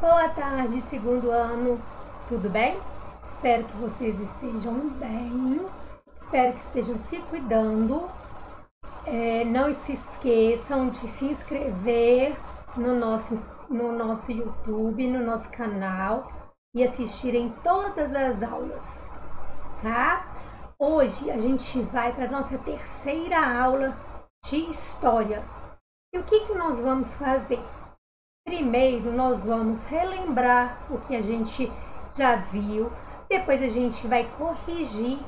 Boa tarde, segundo ano, tudo bem? Espero que vocês estejam bem, espero que estejam se cuidando. Não se esqueçam de se inscrever no nosso YouTube, no nosso canal e assistirem todas as aulas, tá? Hoje a gente vai para a nossa terceira aula de História. E o que nós vamos fazer? Primeiro, nós vamos relembrar o que a gente já viu, depois a gente vai corrigir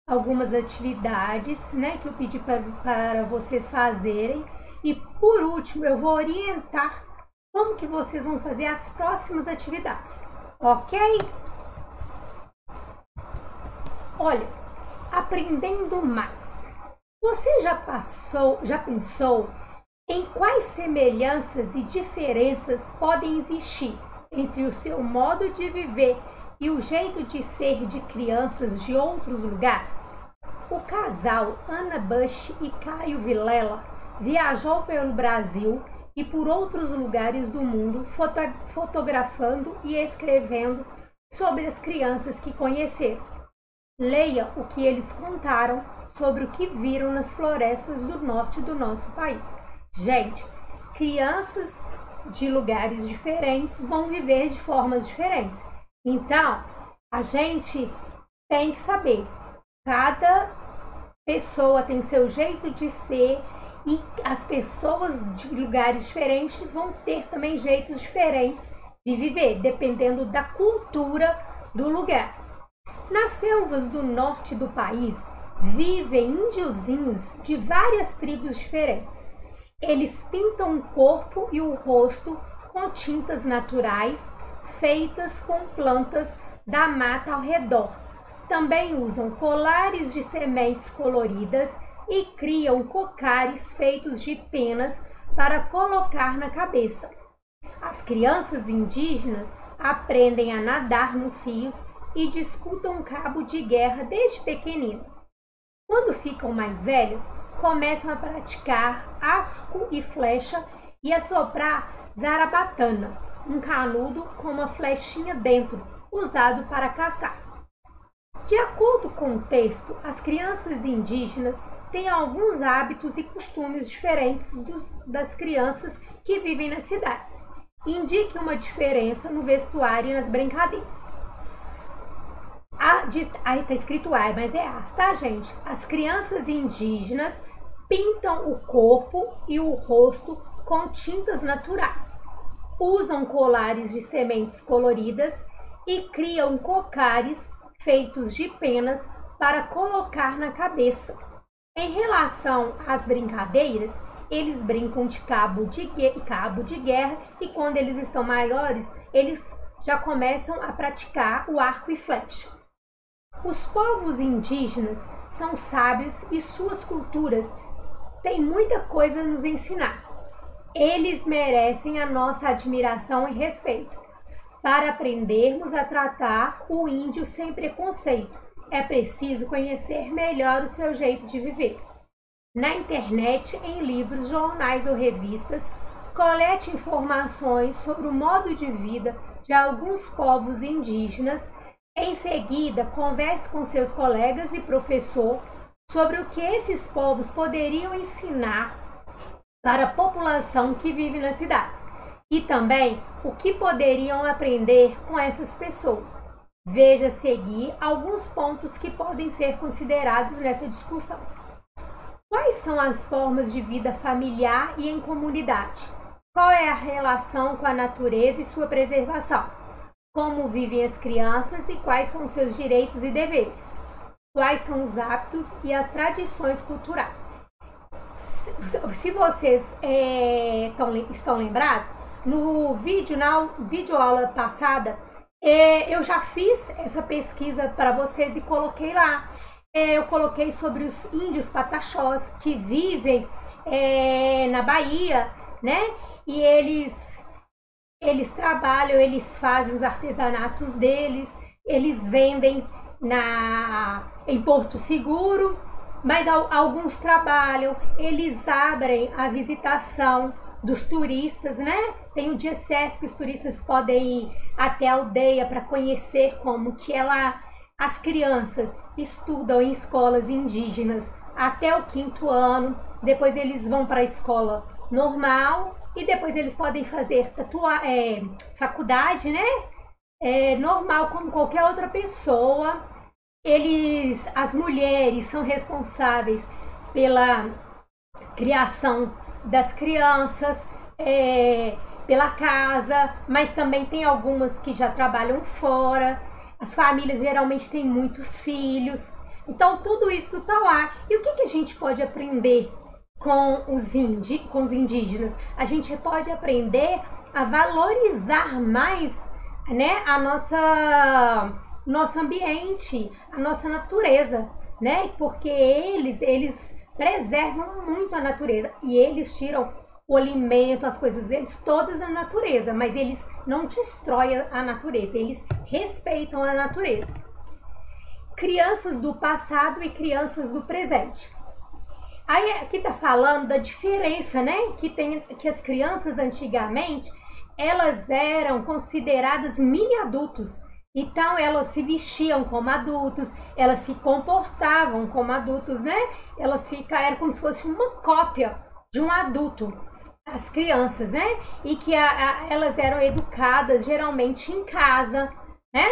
algumas atividades, né, que eu pedi para vocês fazerem, e por último eu vou orientar como que vocês vão fazer as próximas atividades, ok? Olha, aprendendo mais, você já pensou em quais semelhanças e diferenças podem existir entre o seu modo de viver e o jeito de ser de crianças de outros lugares? O casal Ana Bush e Caio Vilela viajou pelo Brasil e por outros lugares do mundo, fotografando e escrevendo sobre as crianças que conheceram. Leia o que eles contaram sobre o que viram nas florestas do norte do nosso país. Gente, crianças de lugares diferentes vão viver de formas diferentes. Então, a gente tem que saber, cada pessoa tem o seu jeito de ser e as pessoas de lugares diferentes vão ter também jeitos diferentes de viver, dependendo da cultura do lugar. Nas selvas do norte do país, vivem índiozinhos de várias tribos diferentes. Eles pintam o corpo e o rosto com tintas naturais feitas com plantas da mata ao redor. Também usam colares de sementes coloridas e criam cocares feitos de penas para colocar na cabeça. As crianças indígenas aprendem a nadar nos rios e disputam cabo de guerra desde pequeninas. Quando ficam mais velhas, começam a praticar arco e flecha e a soprar zarabatana, um canudo com uma flechinha dentro, usado para caçar. De acordo com o texto, as crianças indígenas têm alguns hábitos e costumes diferentes das crianças que vivem nas cidades. Indique uma diferença no vestuário e nas brincadeiras. Aí tá escrito A, mas é as, tá, gente? As crianças indígenas pintam o corpo e o rosto com tintas naturais, usam colares de sementes coloridas e criam cocares feitos de penas para colocar na cabeça. Em relação às brincadeiras, eles brincam de cabo de guerra e quando eles estão maiores, eles já começam a praticar o arco e flecha. Os povos indígenas são sábios e suas culturas têm muita coisa a nos ensinar. Eles merecem a nossa admiração e respeito. Para aprendermos a tratar o índio sem preconceito, é preciso conhecer melhor o seu jeito de viver. Na internet, em livros, jornais ou revistas, colete informações sobre o modo de vida de alguns povos indígenas. Em seguida, converse com seus colegas e professor sobre o que esses povos poderiam ensinar para a população que vive nas cidades e também o que poderiam aprender com essas pessoas. Veja a seguir alguns pontos que podem ser considerados nessa discussão. Quais são as formas de vida familiar e em comunidade? Qual é a relação com a natureza e sua preservação? Como vivem as crianças e quais são seus direitos e deveres? Quais são os hábitos e as tradições culturais? Se vocês estão lembrados, no vídeo, na videoaula passada, eu já fiz essa pesquisa para vocês e coloquei lá. Eu coloquei sobre os índios pataxós que vivem na Bahia, né? E eles trabalham, eles fazem os artesanatos deles, eles vendem em Porto Seguro, mas alguns trabalham, eles abrem a visitação dos turistas, né? Tem o dia certo que os turistas podem ir até a aldeia para conhecer como que as crianças estudam em escolas indígenas até o 5º ano, depois eles vão para a escola normal e depois eles podem fazer faculdade, né? Normal como qualquer outra pessoa. As mulheres são responsáveis pela criação das crianças, pela casa, mas também tem algumas que já trabalham fora. As famílias geralmente têm muitos filhos. Então tudo isso está lá. E o que a gente pode aprender com os indígenas? A gente pode aprender a valorizar mais, né, nosso ambiente, a nossa natureza, né? Porque eles preservam muito a natureza e eles tiram o alimento, as coisas deles todas da natureza, mas eles não destroem a natureza, eles respeitam a natureza. Crianças do passado e crianças do presente. Aí aqui tá falando da diferença, né? Que as crianças antigamente, elas eram consideradas mini adultos. Então elas se vestiam como adultos, elas se comportavam como adultos, né? Eram como se fosse uma cópia de um adulto, as crianças, né? E que elas eram educadas geralmente em casa, né?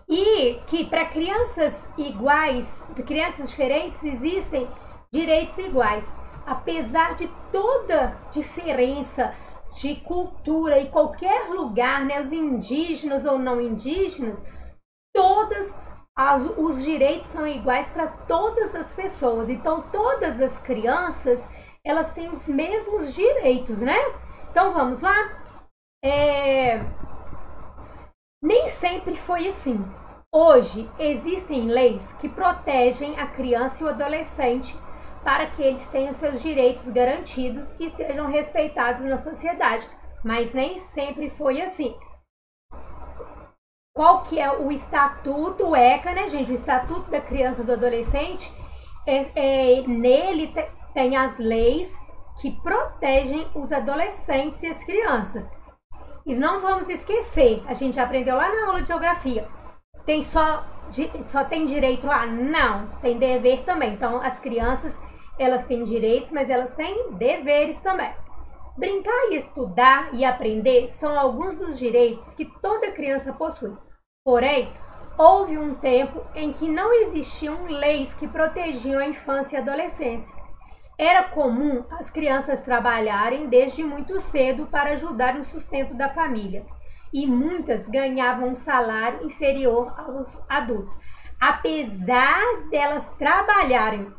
E que para crianças iguais, para crianças diferentes, existem direitos iguais. Apesar de toda diferença de cultura e qualquer lugar, né, os indígenas ou não indígenas, os direitos são iguais para todas as pessoas. Então todas as crianças, elas têm os mesmos direitos, né? Então vamos lá? Nem sempre foi assim. Hoje existem leis que protegem a criança e o adolescente para que eles tenham seus direitos garantidos e sejam respeitados na sociedade. Mas nem sempre foi assim. Qual que é o estatuto, o ECA, né, gente? O Estatuto da Criança e do Adolescente, nele tem as leis que protegem os adolescentes e as crianças. E não vamos esquecer, a gente já aprendeu lá na aula de geografia, só tem direito lá? Não, tem dever também. Então as crianças, elas têm direitos, mas elas têm deveres também. Brincar e estudar e aprender são alguns dos direitos que toda criança possui. Porém, houve um tempo em que não existiam leis que protegiam a infância e a adolescência. Era comum as crianças trabalharem desde muito cedo para ajudar no sustento da família. E muitas ganhavam um salário inferior aos adultos. Apesar delas trabalharem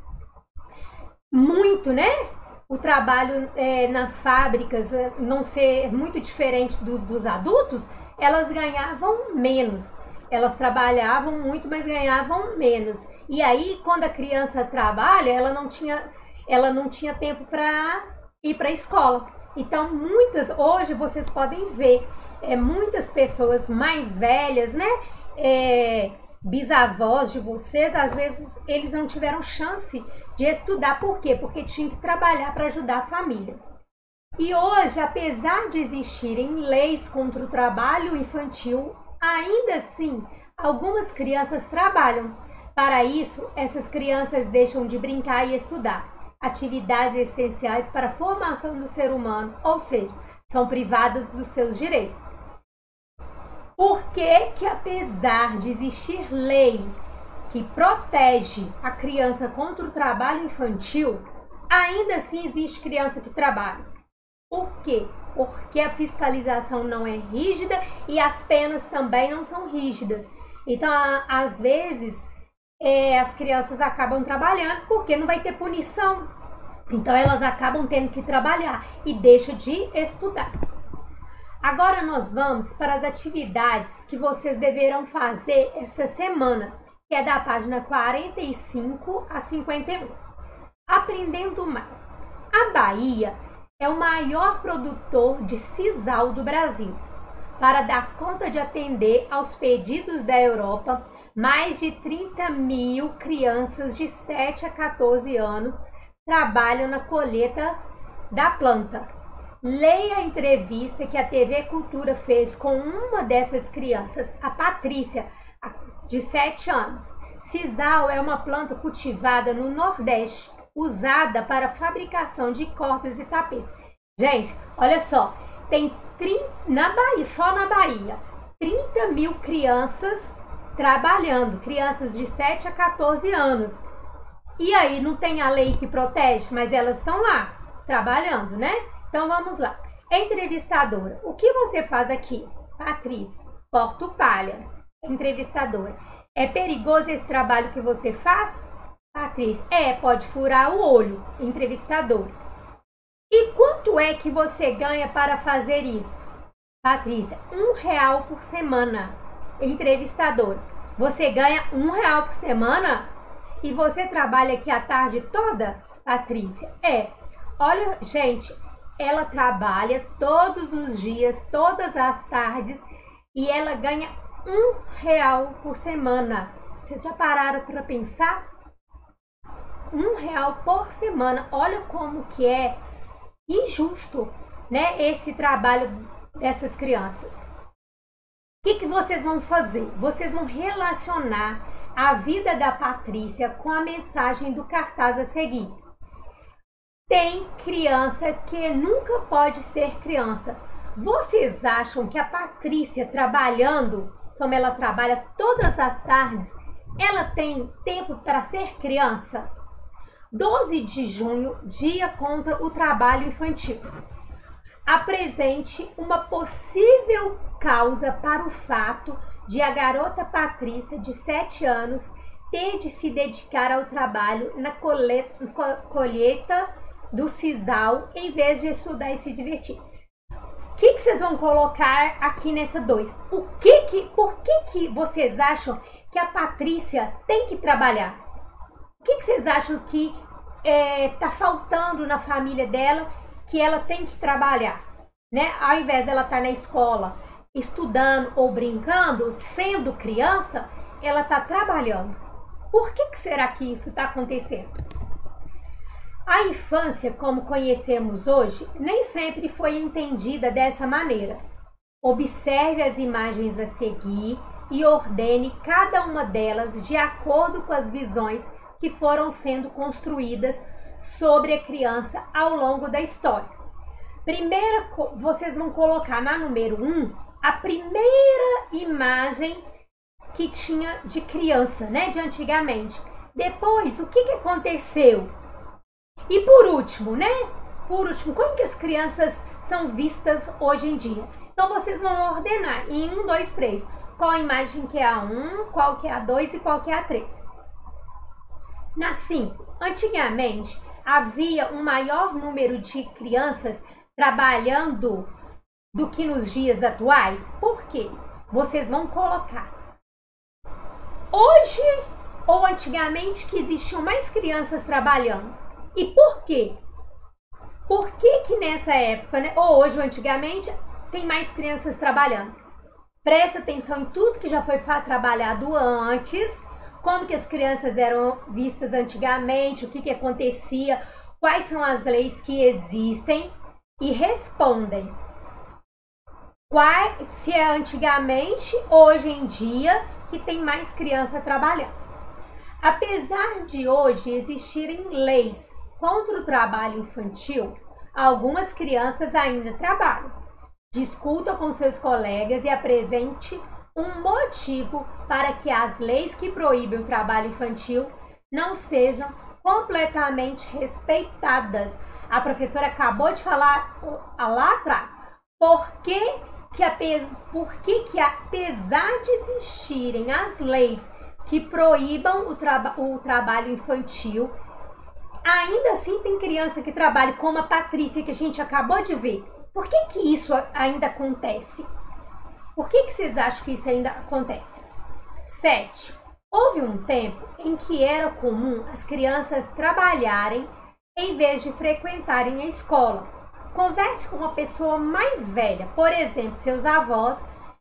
muito, né? O trabalho nas fábricas não ser muito diferente dos adultos, elas ganhavam menos. Elas trabalhavam muito, mas ganhavam menos. E aí, quando a criança trabalha, ela não tinha tempo para ir para a escola. Então, hoje vocês podem ver, muitas pessoas mais velhas, né? Bisavós de vocês, às vezes eles não tiveram chance de estudar. Por quê? Porque tinham que trabalhar para ajudar a família. E hoje, apesar de existirem leis contra o trabalho infantil, ainda assim, algumas crianças trabalham. Para isso, essas crianças deixam de brincar e estudar, atividades essenciais para a formação do ser humano, ou seja, são privadas dos seus direitos. Por que apesar de existir lei que protege a criança contra o trabalho infantil, ainda assim existe criança que trabalha? Por quê? Porque a fiscalização não é rígida e as penas também não são rígidas. Então, às vezes, as crianças acabam trabalhando porque não vai ter punição. Então, elas acabam tendo que trabalhar e deixam de estudar. Agora nós vamos para as atividades que vocês deverão fazer essa semana, que é da página 45 a 51. Aprendendo mais. A Bahia é o maior produtor de sisal do Brasil. Para dar conta de atender aos pedidos da Europa, mais de 30 mil crianças de 7 a 14 anos trabalham na colheita da planta. Leia a entrevista que a TV Cultura fez com uma dessas crianças, a Patrícia, de 7 anos. Sisal é uma planta cultivada no Nordeste, usada para a fabricação de cordas e tapetes. Gente, olha só, tem na Bahia, só na Bahia, 30 mil crianças trabalhando, crianças de 7 a 14 anos. E aí, não tem a lei que protege, mas elas estão lá, trabalhando, né? Então, vamos lá. Entrevistadora, o que você faz aqui? Patrícia, corto palha. Entrevistadora, é perigoso esse trabalho que você faz? Patrícia, pode furar o olho. Entrevistador, e quanto é que você ganha para fazer isso? Patrícia, R$1 por semana. Entrevistador, você ganha R$1 por semana? E você trabalha aqui a tarde toda? Patrícia, olha, gente, ela trabalha todos os dias, todas as tardes, e ela ganha R$1 por semana. Vocês já pararam para pensar? R$1 por semana. Olha como que é injusto, né, esse trabalho dessas crianças. O que vocês vão fazer? Vocês vão relacionar a vida da Patrícia com a mensagem do cartaz a seguir. Tem criança que nunca pode ser criança. Vocês acham que a Patrícia, trabalhando como ela trabalha todas as tardes, ela tem tempo para ser criança? 12 de junho, Dia contra o Trabalho Infantil. Apresente uma possível causa para o fato de a garota Patrícia, de 7 anos, ter de se dedicar ao trabalho na colheita do sisal, em vez de estudar e se divertir. O que vocês vão colocar aqui nessa 2? Por que vocês acham que a Patrícia tem que trabalhar? O que vocês acham que tá faltando na família dela, que ela tem que trabalhar, né? Ao invés dela estar na escola estudando ou brincando, sendo criança, ela tá trabalhando. Por que será que isso está acontecendo? A infância, como conhecemos hoje, nem sempre foi entendida dessa maneira. Observe as imagens a seguir e ordene cada uma delas de acordo com as visões que foram sendo construídas sobre a criança ao longo da história. Primeira, vocês vão colocar na número 1 a primeira imagem que tinha de criança, né, de antigamente. Depois, o que aconteceu? E por último, como que as crianças são vistas hoje em dia? Então, vocês vão ordenar em 1, 2, 3. Qual a imagem que é a 1, qual que é a 2 e qual que é a 3. Na 5, antigamente havia um maior número de crianças trabalhando do que nos dias atuais. Por quê? Vocês vão colocar hoje ou antigamente que existiam mais crianças trabalhando. E por quê? Por que nessa época, né, ou hoje ou antigamente, tem mais crianças trabalhando? Presta atenção em tudo que já foi trabalhado antes. Como que as crianças eram vistas antigamente, o que acontecia, quais são as leis que existem, e respondem se é antigamente, hoje em dia, que tem mais criança trabalhando. Apesar de hoje existirem leis contra o trabalho infantil, algumas crianças ainda trabalham. Discuta com seus colegas e apresente um motivo para que as leis que proíbem o trabalho infantil não sejam completamente respeitadas. A professora acabou de falar lá atrás. Por que apesar de existirem as leis que proíbam o trabalho infantil, ainda assim tem criança que trabalha, como a Patrícia, que a gente acabou de ver? Por que isso ainda acontece? Por que vocês acham que isso ainda acontece? 7. Houve um tempo em que era comum as crianças trabalharem em vez de frequentarem a escola. Converse com uma pessoa mais velha, por exemplo, seus avós,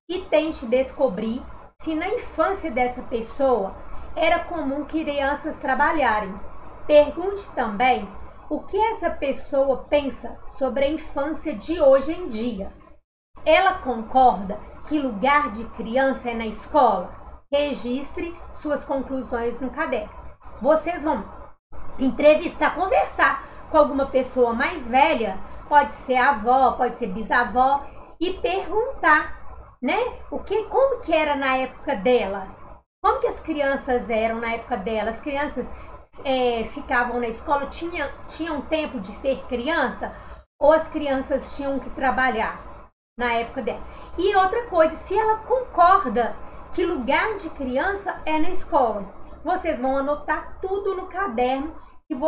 e tente descobrir se na infância dessa pessoa era comum crianças trabalharem. Pergunte também o que essa pessoa pensa sobre a infância de hoje em dia. Ela concorda que lugar de criança é na escola? Registre suas conclusões no caderno. Vocês vão entrevistar, conversar com alguma pessoa mais velha, pode ser avó, pode ser bisavó, e perguntar, né? Como que era na época dela? Como que as crianças eram na época dela? As crianças ficavam na escola, tinham tempo de ser criança? Ou as crianças tinham que trabalhar na época dela? E outra coisa, se ela concorda que lugar de criança é na escola, vocês vão anotar tudo no caderno,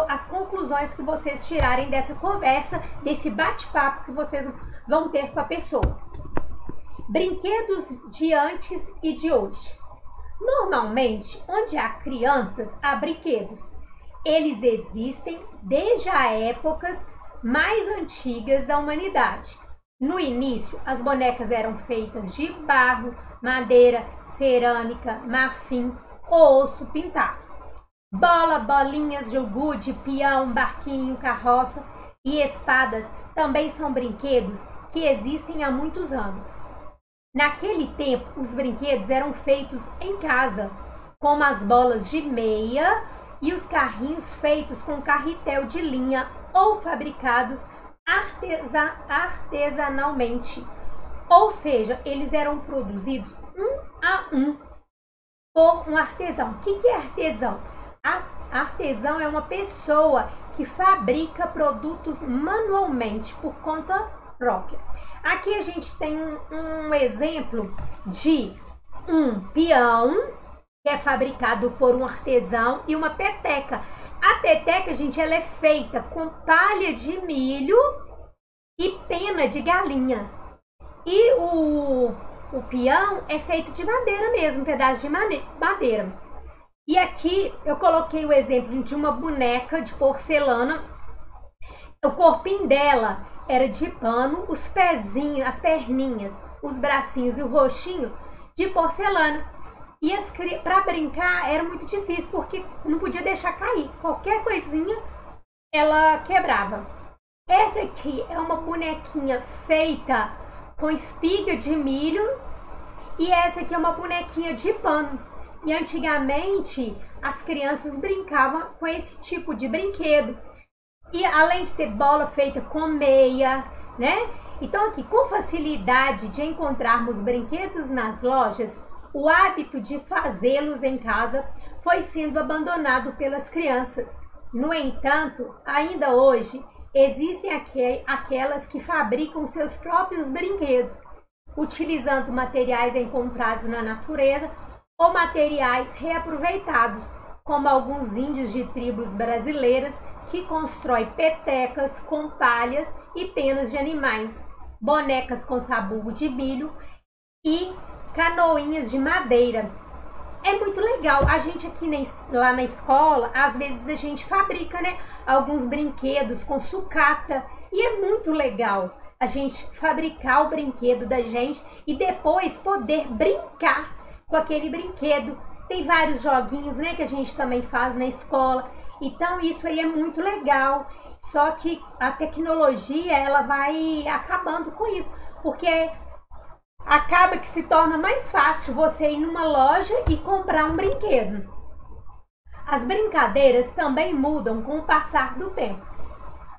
as conclusões que vocês tirarem dessa conversa, desse bate-papo que vocês vão ter com a pessoa. Brinquedos de antes e de hoje. Normalmente, onde há crianças, há brinquedos. Eles existem desde as épocas mais antigas da humanidade. No início, as bonecas eram feitas de barro, madeira, cerâmica, marfim ou osso pintado. Bola, bolinhas de gude, peão, barquinho, carroça e espadas também são brinquedos que existem há muitos anos. Naquele tempo, os brinquedos eram feitos em casa, como as bolas de meia e os carrinhos feitos com carretel de linha ou fabricados artesanalmente. Ou seja, eles eram produzidos um a um por um artesão. O que é artesão? Artesão é uma pessoa que fabrica produtos manualmente por conta própria. Aqui a gente tem um exemplo de um peão que é fabricado por um artesão e uma peteca. A peteca, gente, ela é feita com palha de milho e pena de galinha. E o peão é feito de madeira mesmo, pedaço de madeira. E aqui eu coloquei o exemplo de uma boneca de porcelana. O corpinho dela era de pano, os pezinhos, as perninhas, os bracinhos e o rostinho de porcelana. E para brincar era muito difícil, porque não podia deixar cair. Qualquer coisinha ela quebrava. Essa aqui é uma bonequinha feita com espiga de milho. E essa aqui é uma bonequinha de pano. E antigamente as crianças brincavam com esse tipo de brinquedo. E além de ter bola feita com meia, né? Então aqui, com facilidade de encontrarmos brinquedos nas lojas, o hábito de fazê-los em casa foi sendo abandonado pelas crianças. No entanto, ainda hoje, existem aquelas que fabricam seus próprios brinquedos, utilizando materiais encontrados na natureza ou materiais reaproveitados, como alguns índios de tribos brasileiras que constroem petecas com palhas e penas de animais, bonecas com sabugo de milho e canoinhas de madeira. É muito legal. A gente aqui lá na escola, às vezes a gente fabrica, né, alguns brinquedos com sucata. E é muito legal a gente fabricar o brinquedo da gente e depois poder brincar com aquele brinquedo. Tem vários joguinhos, né, que a gente também faz na escola. Então isso aí é muito legal. Só que a tecnologia, ela vai acabando com isso, porque acaba que se torna mais fácil você ir numa loja e comprar um brinquedo. As brincadeiras também mudam com o passar do tempo.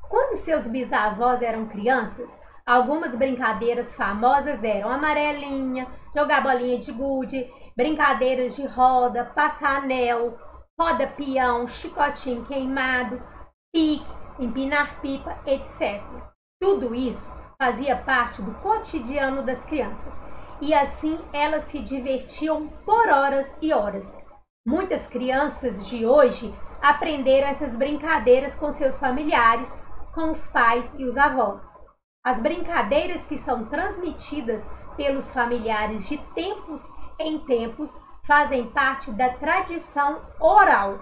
Quando seus bisavós eram crianças, algumas brincadeiras famosas eram amarelinha, jogar bolinha de gude, brincadeiras de roda, passar anel, roda peão, chicotinho queimado, pique, empinar pipa, etc. Tudo isso fazia parte do cotidiano das crianças e assim elas se divertiam por horas e horas. Muitas crianças de hoje aprenderam essas brincadeiras com seus familiares, com os pais e os avós. As brincadeiras que são transmitidas pelos familiares de tempos em tempos fazem parte da tradição oral.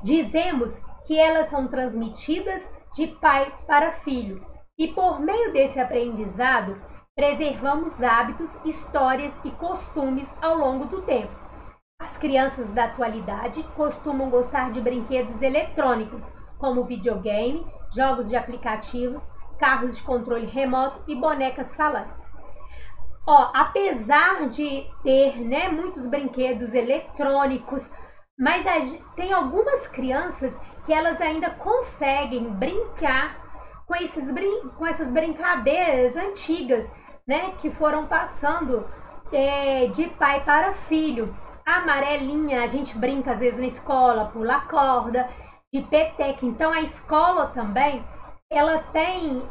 Dizemos que elas são transmitidas de pai para filho e por meio desse aprendizado preservamos hábitos, histórias e costumes ao longo do tempo. As crianças da atualidade costumam gostar de brinquedos eletrônicos, como videogame, jogos de aplicativos, carros de controle remoto e bonecas falantes. Ó, apesar de ter, né, muitos brinquedos eletrônicos, mas tem algumas crianças que elas ainda conseguem brincar com essas brincadeiras antigas, né, que foram passando de pai para filho. A amarelinha, a gente brinca às vezes na escola, pula corda, de peteca. Então a escola também, ela tem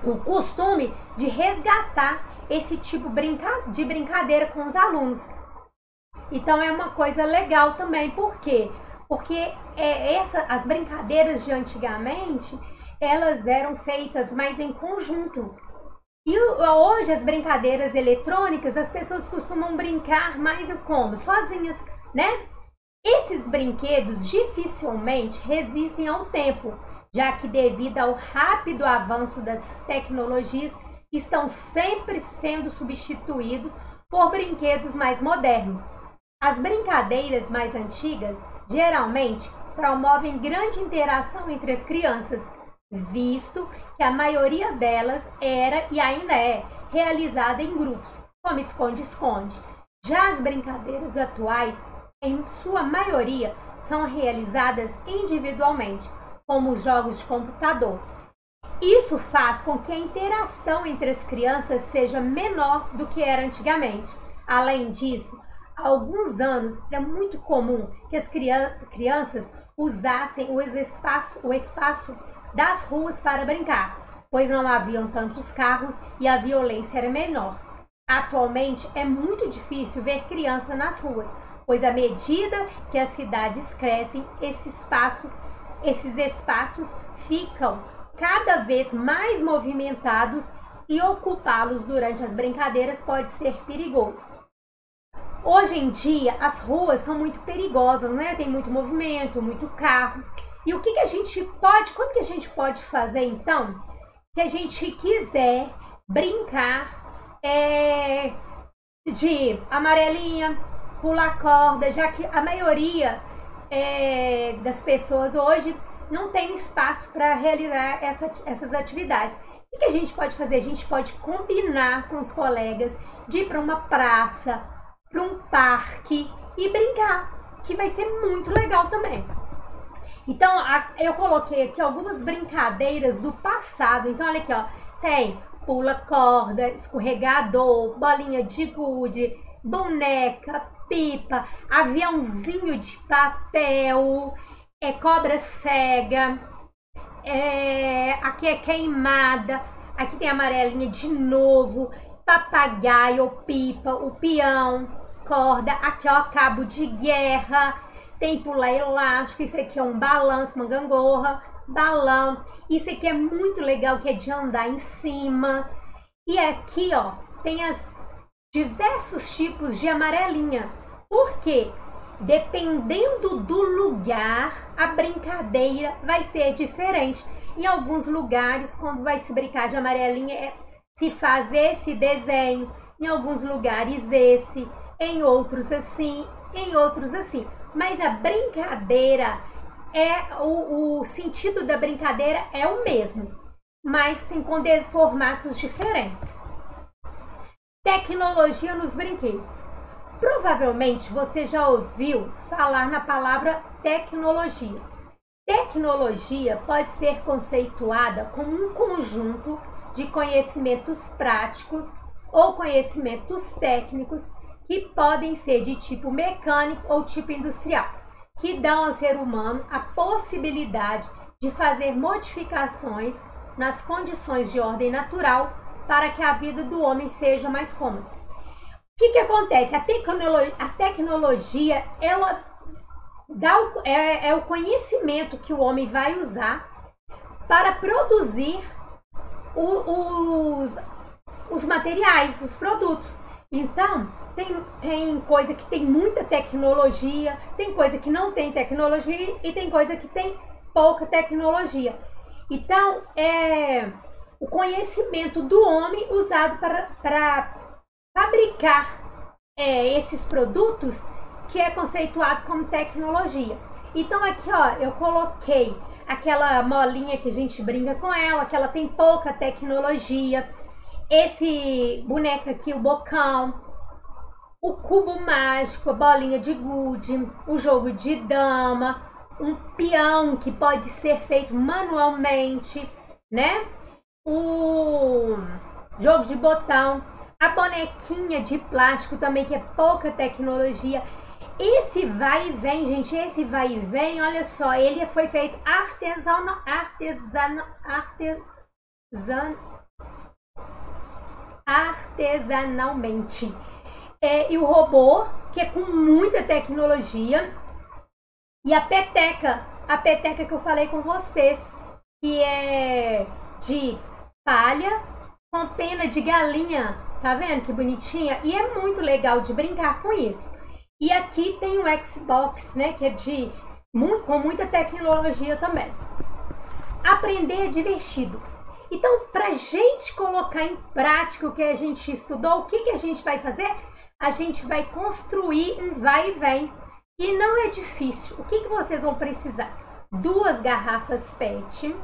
o costume de resgatar esse tipo de brincadeira com os alunos. Então é uma coisa legal também. Por quê? Porque as brincadeiras de antigamente, elas eram feitas mais em conjunto. E hoje as brincadeiras eletrônicas, as pessoas costumam brincar mais como? Sozinhas, né? Esses brinquedos dificilmente resistem ao tempo, já que devido ao rápido avanço das tecnologias, estão sempre sendo substituídos por brinquedos mais modernos. As brincadeiras mais antigas geralmente promovem grande interação entre as crianças, visto que a maioria delas era e ainda é realizada em grupos, como esconde-esconde. Já as brincadeiras atuais, em sua maioria, são realizadas individualmente, como os jogos de computador. Isso faz com que a interação entre as crianças seja menor do que era antigamente. Além disso, há alguns anos era muito comum que as crianças usassem o espaço das ruas para brincar, pois não haviam tantos carros e a violência era menor. Atualmente é muito difícil ver criança nas ruas, pois à medida que as cidades crescem, esses espaços ficam cada vez mais movimentados e ocupá-los durante as brincadeiras pode ser perigoso. Hoje em dia as ruas são muito perigosas, né? Tem muito movimento, muito carro. E o que a gente pode, como que a gente pode fazer então, se a gente quiser brincar de amarelinha, pular corda, já que a maioria das pessoas hoje não tem espaço para realizar essas atividades. O que a gente pode fazer? A gente pode combinar com os colegas de ir para uma praça, para um parque e brincar, que vai ser muito legal também. Então, eu coloquei aqui algumas brincadeiras do passado. Então, olha aqui, ó, tem pula corda, escorregador, bolinha de gude, boneca, pipa, aviãozinho de papel, cobra cega, aqui é queimada, aqui tem amarelinha de novo, papagaio, pipa, o peão, corda, aqui ó, cabo de guerra, tem pular elástico, isso aqui é um balanço, uma gangorra, balão, isso aqui é muito legal, que é de andar em cima, e aqui ó, tem diversos tipos de amarelinha, porque dependendo do lugar, a brincadeira vai ser diferente. Em alguns lugares, quando vai se brincar de amarelinha, se faz esse desenho, em alguns lugares esse, em outros assim, em outros assim. Mas a brincadeira, o sentido da brincadeira é o mesmo, mas tem com formatos diferentes. Tecnologia nos brinquedos. Provavelmente você já ouviu falar na palavra tecnologia. Tecnologia pode ser conceituada como um conjunto de conhecimentos práticos ou conhecimentos técnicos que podem ser de tipo mecânico ou tipo industrial, que dão ao ser humano a possibilidade de fazer modificações nas condições de ordem natural para que a vida do homem seja mais cômoda. O que acontece? A tecnologia ela dá o conhecimento que o homem vai usar para produzir os materiais, os produtos. Então, tem coisa que tem muita tecnologia, tem coisa que não tem tecnologia e tem coisa que tem pouca tecnologia. Então, o conhecimento do homem usado para fabricar esses produtos que é conceituado como tecnologia. Então aqui ó, eu coloquei aquela molinha que a gente brinca com ela, que ela tem pouca tecnologia. Esse boneco aqui, o bocão, o cubo mágico, a bolinha de gude, o jogo de dama, um peão que pode ser feito manualmente, né? O jogo de botão, a bonequinha de plástico também, que é pouca tecnologia. Esse vai e vem, gente, esse vai e vem, olha só, ele foi feito artesanalmente. E o robô, que é com muita tecnologia. E a peteca que eu falei com vocês, que é de palha com pena de galinha, tá vendo que bonitinha? E é muito legal de brincar com isso. E aqui tem o Xbox, né, que é com muita tecnologia também. Aprender é divertido. Então, pra gente colocar em prática o que a gente estudou, o que a gente vai fazer? A gente vai construir um vai e vem. E não é difícil. O que vocês vão precisar? 2 garrafas PET,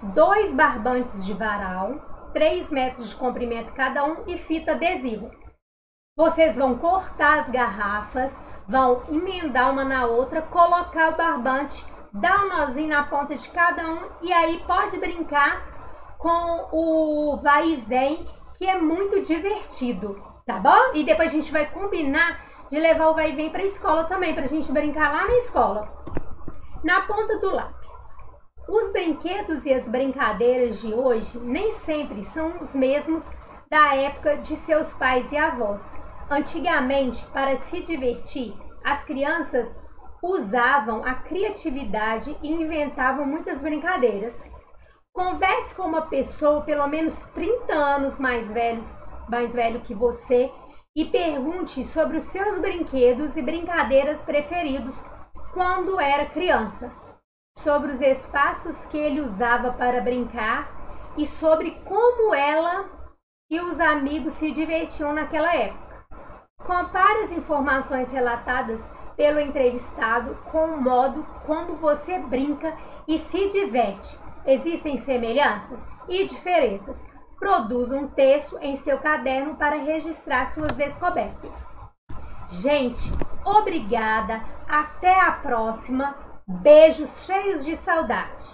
2 barbantes de varal, 3 metros de comprimento cada um e fita adesiva. Vocês vão cortar as garrafas, vão emendar uma na outra, colocar o barbante, dar um nozinho na ponta de cada um e aí pode brincar com o vai e vem, que é muito divertido, tá bom? E depois a gente vai combinar de levar o vai e vem para a escola também, para a gente brincar lá na escola. Na ponta do lápis. Os brinquedos e as brincadeiras de hoje nem sempre são os mesmos da época de seus pais e avós. Antigamente, para se divertir, as crianças usavam a criatividade e inventavam muitas brincadeiras. Converse com uma pessoa pelo menos 30 anos mais velho que você e pergunte sobre os seus brinquedos e brincadeiras preferidos quando era criança, sobre os espaços que ele usava para brincar e sobre como ela e os amigos se divertiam naquela época. Compare as informações relatadas pelo entrevistado com o modo como você brinca e se diverte. Existem semelhanças e diferenças. Produza um texto em seu caderno para registrar suas descobertas. Gente, obrigada. Até a próxima. Beijos cheios de saudade.